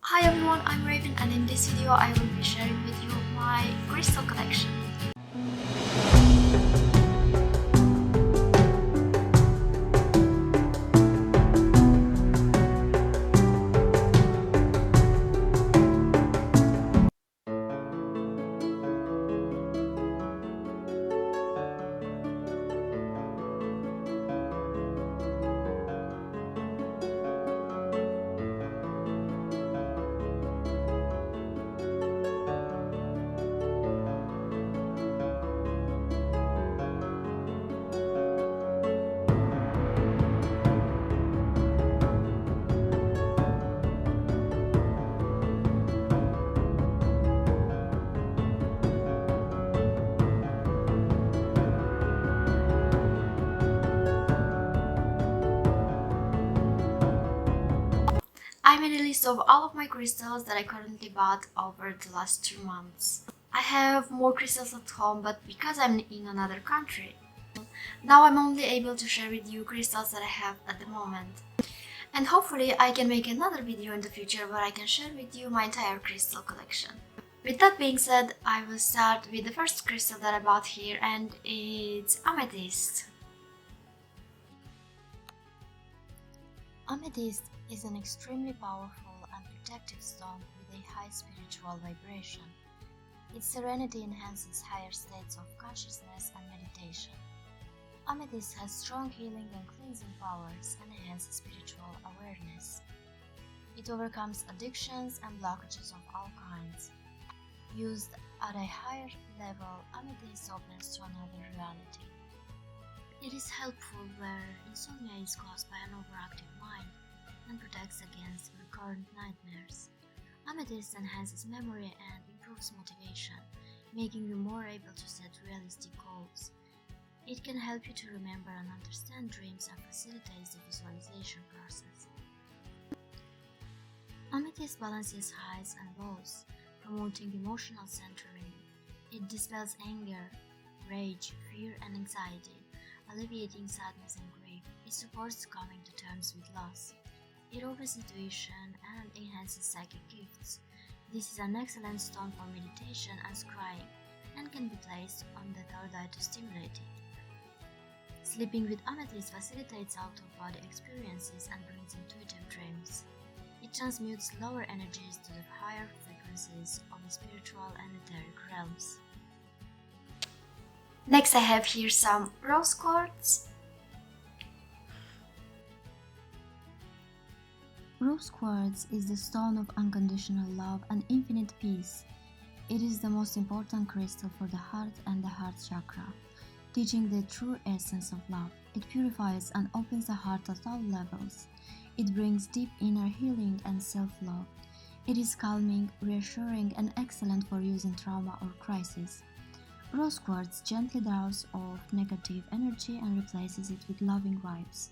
Hi everyone, I'm Raven and in this video I will be sharing with you my crystal collection. I made a list of all of my crystals that I currently bought over the last 2 months. I have more crystals at home, but because I'm in another country, now I'm only able to share with you crystals that I have at the moment. And hopefully I can make another video in the future where I can share with you my entire crystal collection. With that being said, I will start with the first crystal that I bought here, and it's Amethyst. Amethyst is an extremely powerful and protective stone with a high spiritual vibration. Its serenity enhances higher states of consciousness and meditation. Amethyst has strong healing and cleansing powers and enhances spiritual awareness. It overcomes addictions and blockages of all kinds. Used at a higher level, Amethyst opens to another reality. It is helpful where insomnia is caused by an overactive mind and protects against recurrent nightmares. Amethyst enhances memory and improves motivation, making you more able to set realistic goals. It can help you to remember and understand dreams and facilitates the visualization process. Amethyst balances highs and lows, promoting emotional centering. It dispels anger, rage, fear, and anxiety, alleviating sadness and grief. It supports coming to terms with loss. It opens intuition and enhances psychic gifts. This is an excellent stone for meditation and scrying, and can be placed on the third eye to stimulate it. Sleeping with amethyst facilitates out-of-body experiences and brings intuitive dreams. It transmutes lower energies to the higher frequencies of the spiritual and etheric realms. Next I have here some rose quartz. Rose quartz is the stone of unconditional love and infinite peace. It is the most important crystal for the heart and the heart chakra, teaching the true essence of love. It purifies and opens the heart at all levels. It brings deep inner healing and self-love. It is calming, reassuring, and excellent for use in trauma or crisis. Rose quartz gently draws off negative energy and replaces it with loving vibes.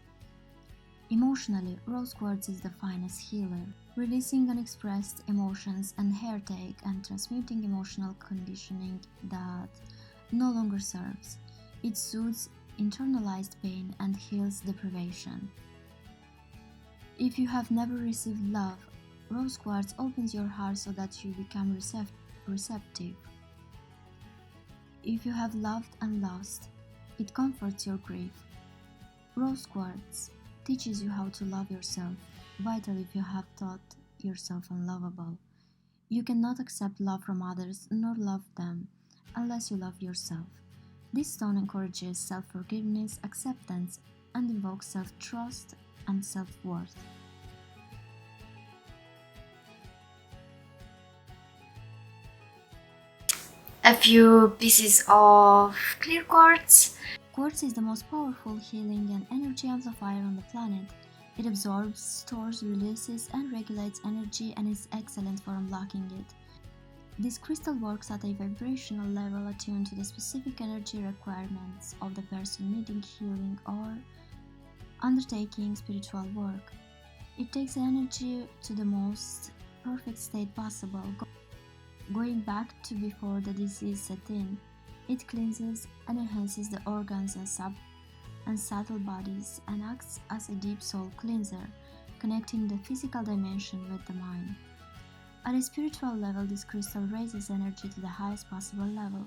Emotionally, rose quartz is the finest healer, releasing unexpressed emotions and heartache and transmuting emotional conditioning that no longer serves. It soothes internalized pain and heals deprivation. If you have never received love, rose quartz opens your heart so that you become receptive. If you have loved and lost, it comforts your grief. Rose quartz teaches you how to love yourself, vital if you have thought yourself unlovable. You cannot accept love from others nor love them unless you love yourself. This stone encourages self-forgiveness, acceptance, and invokes self-trust and self-worth. A few pieces of clear quartz. Quartz is the most powerful healing and energy amplifier on the planet. It absorbs, stores, releases, and regulates energy and is excellent for unlocking it. This crystal works at a vibrational level attuned to the specific energy requirements of the person needing healing or undertaking spiritual work. It takes energy to the most perfect state possible, going back to before the disease set in. It cleanses and enhances the organs and subtle bodies and acts as a deep soul cleanser, connecting the physical dimension with the mind. At a spiritual level, this crystal raises energy to the highest possible level.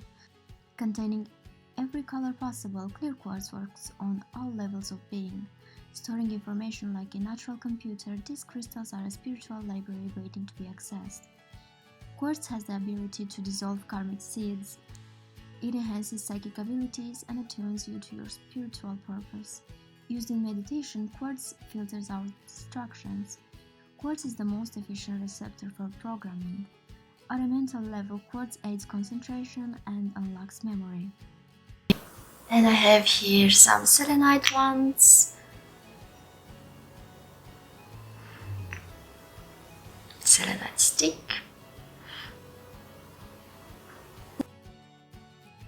Containing every color possible, clear quartz works on all levels of being. Storing information like a natural computer, these crystals are a spiritual library waiting to be accessed. Quartz has the ability to dissolve karmic seeds. It enhances psychic abilities and attunes you to your spiritual purpose. Used in meditation, quartz filters out distractions. Quartz is the most efficient receptor for programming. At a mental level, quartz aids concentration and unlocks memory. And I have here some selenite ones. Selenite stick.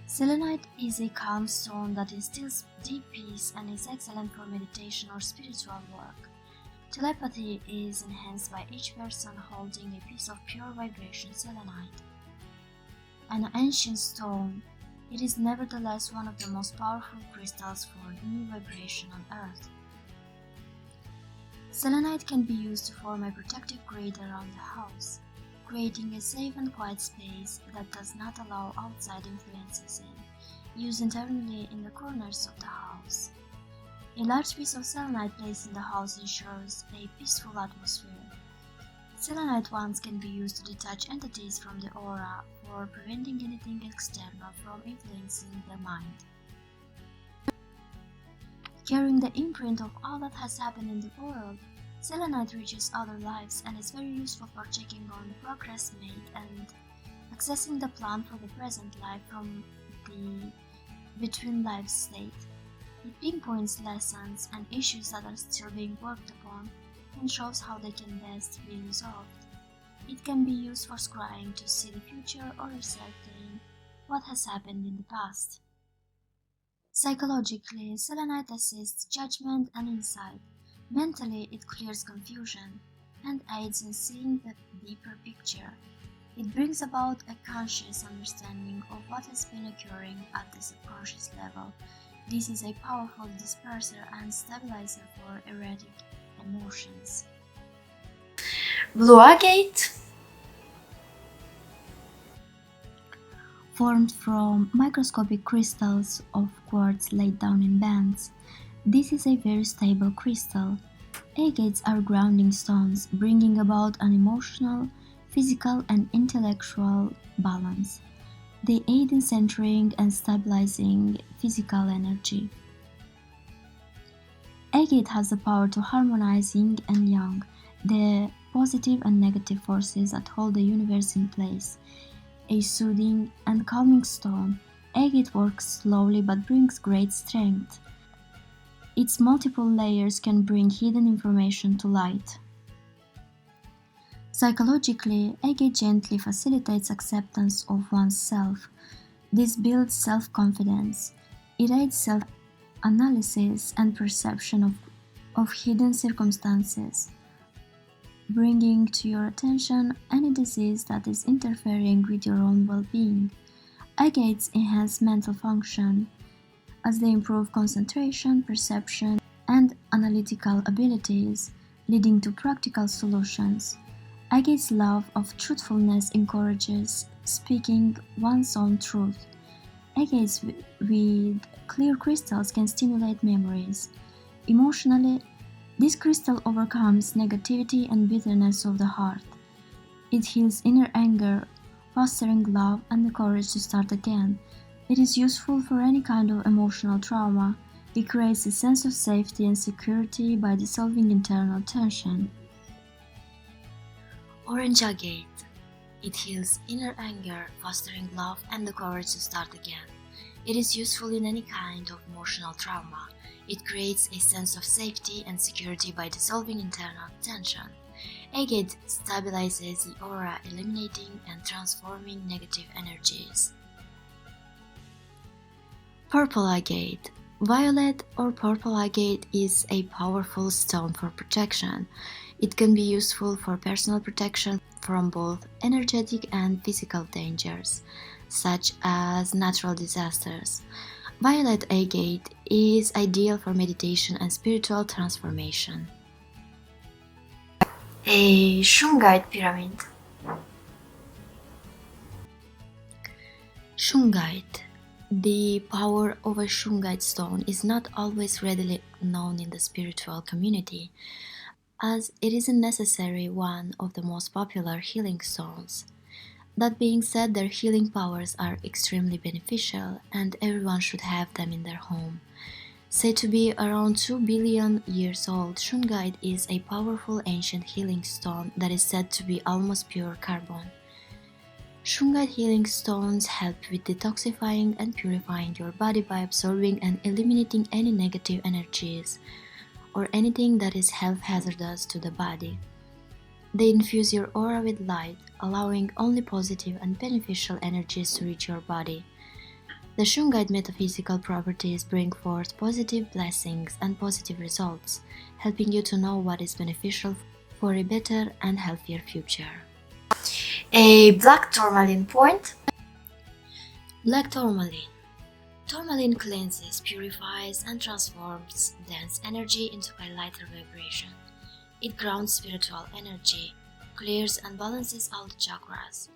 Selenite is a calm stone that instills deep peace and is excellent for meditation or spiritual work. Telepathy is enhanced by each person holding a piece of pure vibration selenite. An ancient stone, it is nevertheless one of the most powerful crystals for new vibration on Earth. Selenite can be used to form a protective grid around the house, creating a safe and quiet space that does not allow outside influences in. Used internally in the corners of the house. A large piece of selenite placed in the house ensures a peaceful atmosphere. Selenite wands can be used to detach entities from the aura for preventing anything external from influencing the mind. Carrying the imprint of all that has happened in the world, selenite reaches other lives and is very useful for checking on progress made and accessing the plan for the present life from the between lives state. It pinpoints lessons and issues that are still being worked upon and shows how they can best be resolved. It can be used for scrying to see the future or ascertain what has happened in the past. Psychologically, selenite assists judgment and insight. Mentally, it clears confusion and aids in seeing the deeper picture. It brings about a conscious understanding of what has been occurring at the subconscious level. This is a powerful disperser and stabilizer for erratic emotions. Blue agate, formed from microscopic crystals of quartz laid down in bands. This is a very stable crystal. Agates are grounding stones, bringing about an emotional, physical, and intellectual balance. They aid in centering and stabilizing physical energy. Agate has the power to harmonize yin and yang, the positive and negative forces that hold the universe in place. A soothing and calming stone, agate works slowly but brings great strength. Its multiple layers can bring hidden information to light. Psychologically, agate gently facilitates acceptance of oneself. This builds self-confidence. It aids self-analysis and perception of hidden circumstances, bringing to your attention any disease that is interfering with your own well-being. Agates enhance mental function as they improve concentration, perception, and analytical abilities, leading to practical solutions. Agate's love of truthfulness encourages speaking one's own truth. Agates with clear crystals can stimulate memories. Emotionally, this crystal overcomes negativity and bitterness of the heart. It heals inner anger, fostering love and the courage to start again. It is useful for any kind of emotional trauma. It creates a sense of safety and security by dissolving internal tension. orange agate. It heals inner anger, fostering love and the courage to start again. It is useful in any kind of emotional trauma. It creates a sense of safety and security by dissolving internal tension. Agate stabilizes the aura, eliminating and transforming negative energies. Purple agate. Violet or purple agate is a powerful stone for protection. It can be useful for personal protection from both energetic and physical dangers, such as natural disasters. Violet agate is ideal for meditation and spiritual transformation. A Shungite pyramid. Shungite. The power of a Shungite stone is not always readily known in the spiritual community, as it isn't necessarily one of the most popular healing stones. That being said, their healing powers are extremely beneficial, and everyone should have them in their home. Said to be around 2 billion years old, Shungite is a powerful ancient healing stone that is said to be almost pure carbon. Shungite healing stones help with detoxifying and purifying your body by absorbing and eliminating any negative energies or anything that is health hazardous to the body. They infuse your aura with light, allowing only positive and beneficial energies to reach your body. The Shungite metaphysical properties bring forth positive blessings and positive results, helping you to know what is beneficial for a better and healthier future. A black tourmaline point. Black tourmaline. Tourmaline cleanses, purifies, and transforms dense energy into a lighter vibration. It grounds spiritual energy, clears and balances all the chakras,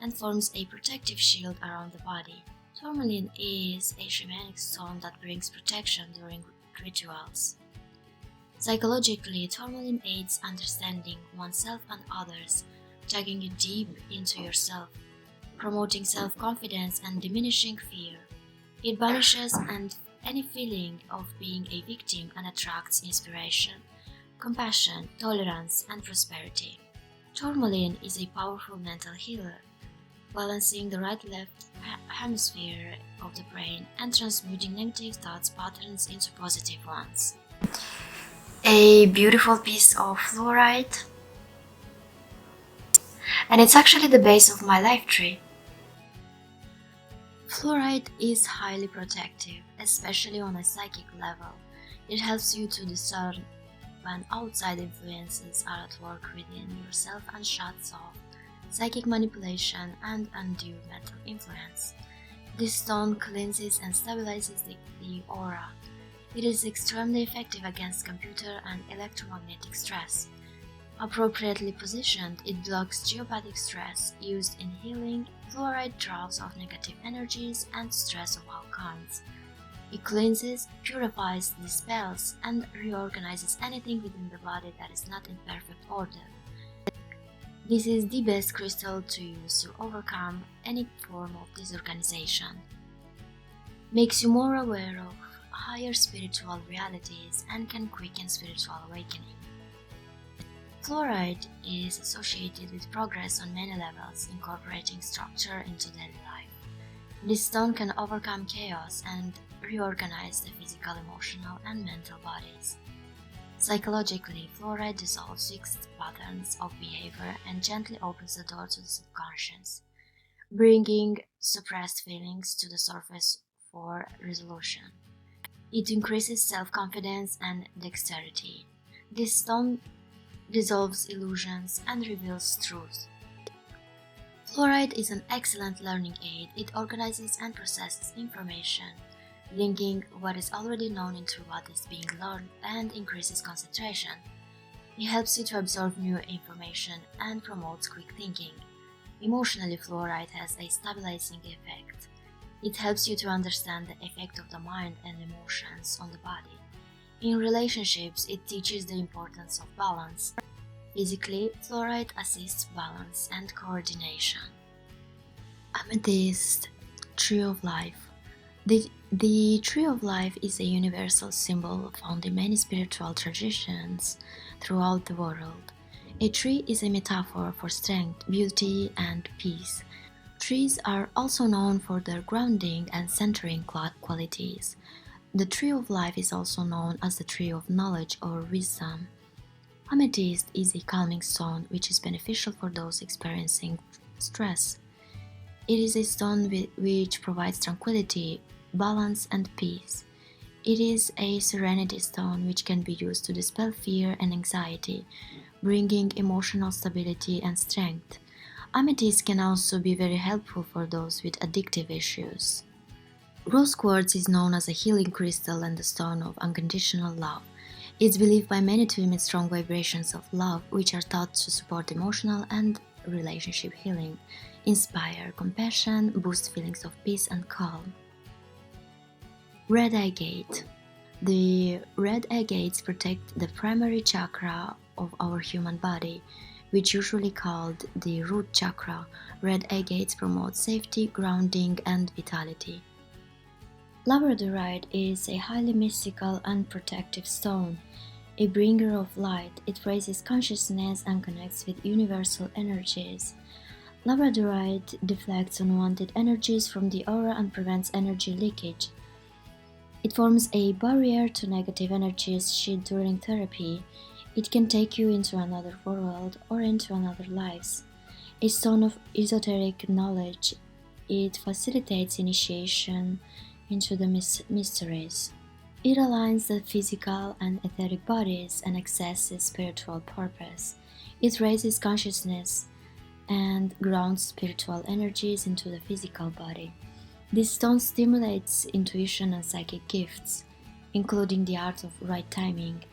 and forms a protective shield around the body. Tourmaline is a shamanic stone that brings protection during rituals. Psychologically, tourmaline aids understanding oneself and others, taking you deep into yourself, promoting self-confidence and diminishing fear. It banishes any feeling of being a victim and attracts inspiration, compassion, tolerance, and prosperity. Tourmaline is a powerful mental healer, balancing the right-left hemisphere of the brain and transmuting negative thoughts patterns into positive ones. A beautiful piece of fluorite. And it's actually the base of my life tree. Fluorite is highly protective, especially on a psychic level. It helps you to discern when outside influences are at work within yourself and shuts off psychic manipulation and undue mental influence. This stone cleanses and stabilizes the aura. It is extremely effective against computer and electromagnetic stress. Appropriately positioned, it blocks geopathic stress. Used in healing, fluorite draws off negative energies and stress of all kinds. It cleanses, purifies, dispels, and reorganizes anything within the body that is not in perfect order. This is the best crystal to use to overcome any form of disorganization. Makes you more aware of higher spiritual realities and can quicken spiritual awakening. Fluorite is associated with progress on many levels, incorporating structure into daily life. This stone can overcome chaos and reorganize the physical, emotional, and mental bodies. Psychologically, fluorite dissolves fixed patterns of behavior and gently opens the door to the subconscious, bringing suppressed feelings to the surface for resolution. It increases self-confidence and dexterity. This stone dissolves illusions and reveals truth. Fluorite is an excellent learning aid. It organizes and processes information, linking what is already known into what is being learned and increases concentration. It helps you to absorb new information and promotes quick thinking. Emotionally, fluorite has a stabilizing effect. It helps you to understand the effect of the mind and emotions on the body. In relationships, it teaches the importance of balance. Physically, fluorite assists balance and coordination. Amethyst, Tree of Life. The Tree of Life is a universal symbol found in many spiritual traditions throughout the world. A tree is a metaphor for strength, beauty, and peace. Trees are also known for their grounding and centering qualities. The Tree of Life is also known as the Tree of Knowledge or Wisdom. Amethyst is a calming stone which is beneficial for those experiencing stress. It is a stone which provides tranquility, balance, and peace. It is a serenity stone which can be used to dispel fear and anxiety, bringing emotional stability and strength. Amethyst can also be very helpful for those with addictive issues. Rose quartz is known as a healing crystal and the stone of unconditional love. It's believed by many to emit strong vibrations of love, which are thought to support emotional and relationship healing, inspire compassion, boost feelings of peace and calm. Red agate. The red agates protect the primary chakra of our human body, which usually called the root chakra. Red agates promote safety, grounding, and vitality. Labradorite is a highly mystical and protective stone, a bringer of light. It raises consciousness and connects with universal energies. Labradorite deflects unwanted energies from the aura and prevents energy leakage. It forms a barrier to negative energies shed during therapy. It can take you into another world or into another lives. A stone of esoteric knowledge, it facilitates initiation into the mysteries. It aligns the physical and etheric bodies and accesses spiritual purpose. It raises consciousness and grounds spiritual energies into the physical body. This stone stimulates intuition and psychic gifts, including the art of right timing,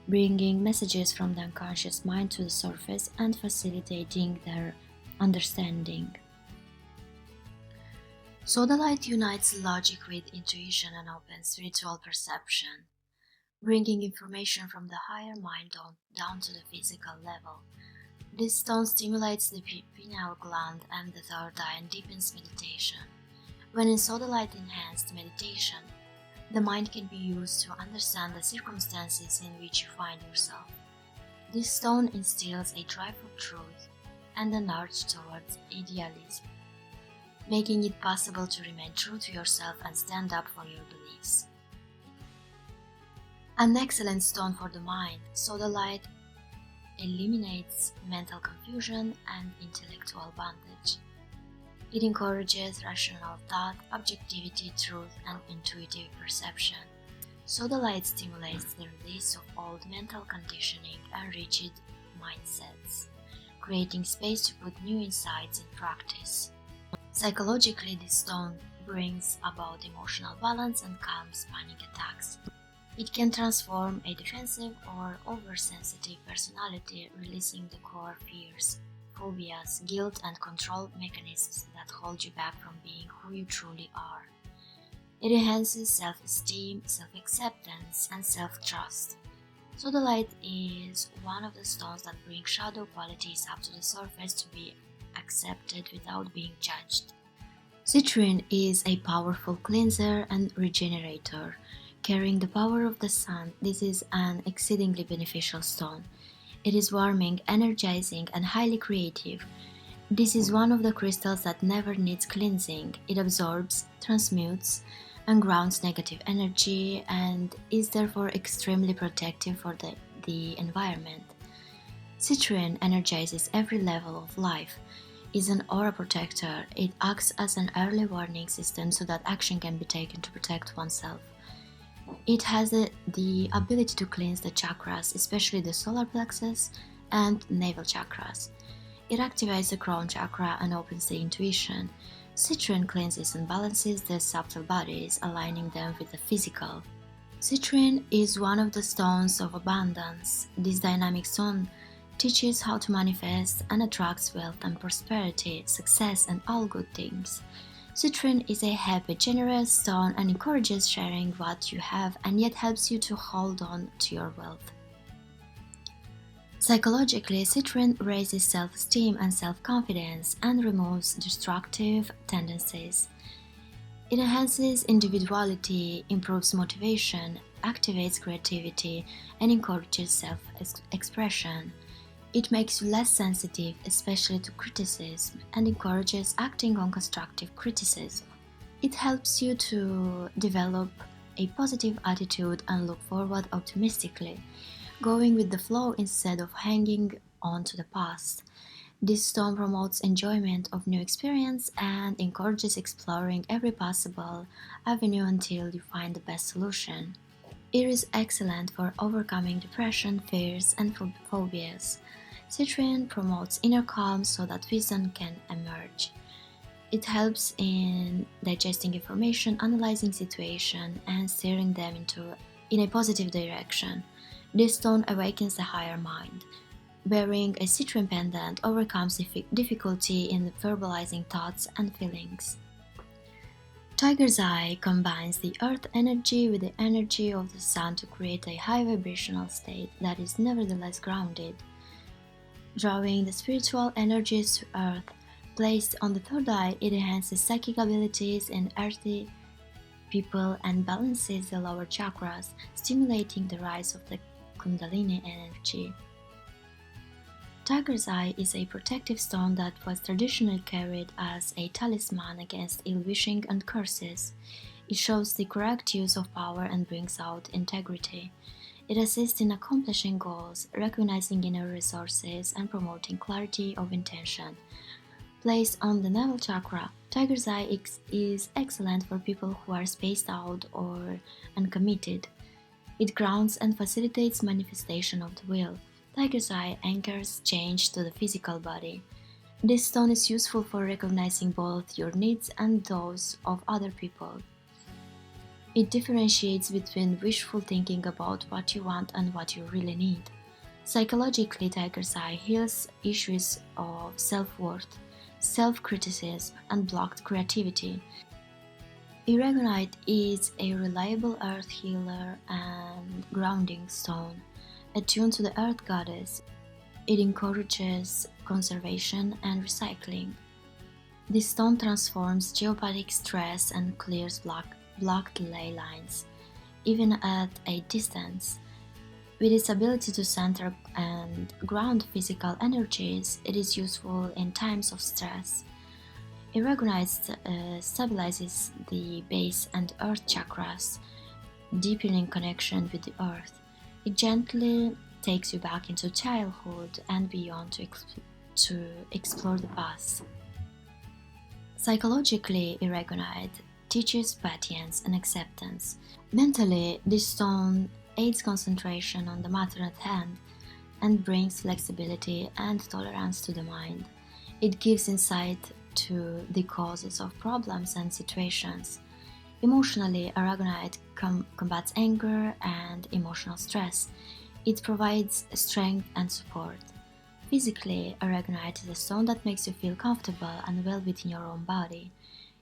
bringing messages from the unconscious mind to the surface and facilitating their understanding. Sodalite unites logic with intuition and opens spiritual perception, bringing information from the higher mind down to the physical level. This stone stimulates the pineal gland and the third eye and deepens meditation. When in Sodalite-enhanced meditation, the mind can be used to understand the circumstances in which you find yourself. This stone instills a drive for truth and an urge towards idealism, making it possible to remain true to yourself and stand up for your beliefs. An excellent stone for the mind, Sodalite eliminates mental confusion and intellectual bondage. It encourages rational thought, objectivity, truth, and intuitive perception. Sodalite stimulates the release of old mental conditioning and rigid mindsets, creating space to put new insights in practice. Psychologically, this stone brings about emotional balance and calms panic attacks. It can transform a defensive or oversensitive personality, releasing the core fears, phobias, guilt, and control mechanisms that hold you back from being who you truly are. It enhances self-esteem, self-acceptance, and self-trust. Sodalite is one of the stones that bring shadow qualities up to the surface to be accepted without being judged. Citrine is a powerful cleanser and regenerator. Carrying the power of the sun, this is an exceedingly beneficial stone. It is warming, energizing, and highly creative. This is one of the crystals that never needs cleansing. It absorbs, transmutes, and grounds negative energy and is therefore extremely protective for the environment. Citrine energizes every level of life, is an aura protector. It acts as an early warning system so that action can be taken to protect oneself. It has the ability to cleanse the chakras, especially the solar plexus and navel chakras. It activates the crown chakra and opens the intuition. Citrine cleanses and balances the subtle bodies, aligning them with the physical. Citrine is one of the stones of abundance. This dynamic stone teaches how to manifest and attracts wealth and prosperity, success, and all good things. Citrine is a happy, generous stone and encourages sharing what you have and yet helps you to hold on to your wealth. Psychologically, citrine raises self-esteem and self-confidence and removes destructive tendencies. It enhances individuality, improves motivation, activates creativity, and encourages self-expression. It makes you less sensitive, especially to criticism, and encourages acting on constructive criticism. It helps you to develop a positive attitude and look forward optimistically, going with the flow instead of hanging on to the past. This stone promotes enjoyment of new experience and encourages exploring every possible avenue until you find the best solution. It is excellent for overcoming depression, fears, and phobias. Citrine promotes inner calm so that wisdom can emerge. It helps in digesting information, analyzing situations, and steering them in a positive direction. This stone awakens the higher mind, Wearing a citrine pendant overcomes difficulty in verbalizing thoughts and feelings. Tiger's Eye combines the earth energy with the energy of the sun to create a high vibrational state that is nevertheless grounded. Drawing the spiritual energies to earth, placed on the third eye, it enhances psychic abilities in earthy people and balances the lower chakras, stimulating the rise of the Kundalini energy. Tiger's Eye is a protective stone that was traditionally carried as a talisman against ill-wishing and curses. It shows the correct use of power and brings out integrity. It assists in accomplishing goals, recognizing inner resources, and promoting clarity of intention. Placed on the navel chakra, Tiger's Eye is excellent for people who are spaced out or uncommitted. It grounds and facilitates manifestation of the will. Tiger's Eye anchors change to the physical body. This stone is useful for recognizing both your needs and those of other people. It differentiates between wishful thinking about what you want and what you really need. Psychologically, Tiger's Eye heals issues of self-worth, self-criticism, and blocked creativity. Aragonite is a reliable earth healer and grounding stone. Attuned to the earth goddess, it encourages conservation and recycling. This stone transforms geopathic stress and clears blocked ley lines, even at a distance. With its ability to center and ground physical energies, it is useful in times of stress. Aragonite stabilizes the base and earth chakras, deepening connection with the earth. It gently takes you back into childhood and beyond to explore the past. Psychologically, Aragonite teaches patience and acceptance. Mentally, this stone aids concentration on the matter at hand and brings flexibility and tolerance to the mind. It gives insight to the causes of problems and situations. Emotionally, Aragonite combats anger and emotional stress. It provides strength and support. Physically, Aragonite is a stone that makes you feel comfortable and well within your own body.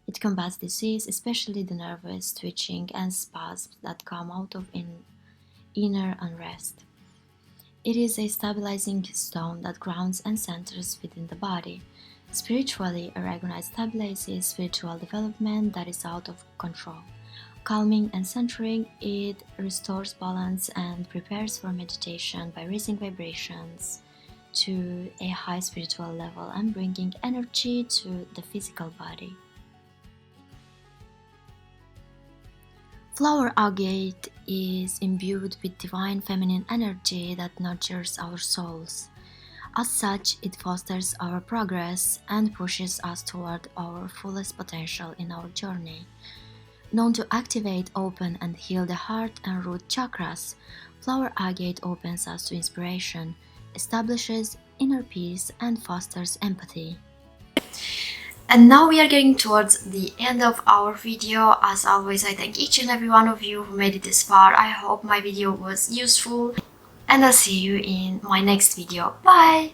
It combats disease, especially the nervous twitching and spasms that come out of inner unrest. It is a stabilizing stone that grounds and centers within the body. Spiritually, Aragonite stabilizes spiritual development that is out of control. Calming and centering, it restores balance and prepares for meditation by raising vibrations to a high spiritual level and bringing energy to the physical body. Flower agate is imbued with divine feminine energy that nurtures our souls. As such, it fosters our progress and pushes us toward our fullest potential in our journey. Known to activate, open, and heal the heart and root chakras, flower agate opens us to inspiration, establishes inner peace, and fosters empathy. And now we are getting towards the end of our video. As always, I thank each and every one of you who made it this far. I hope my video was useful, and I'll see you in my next video. Bye!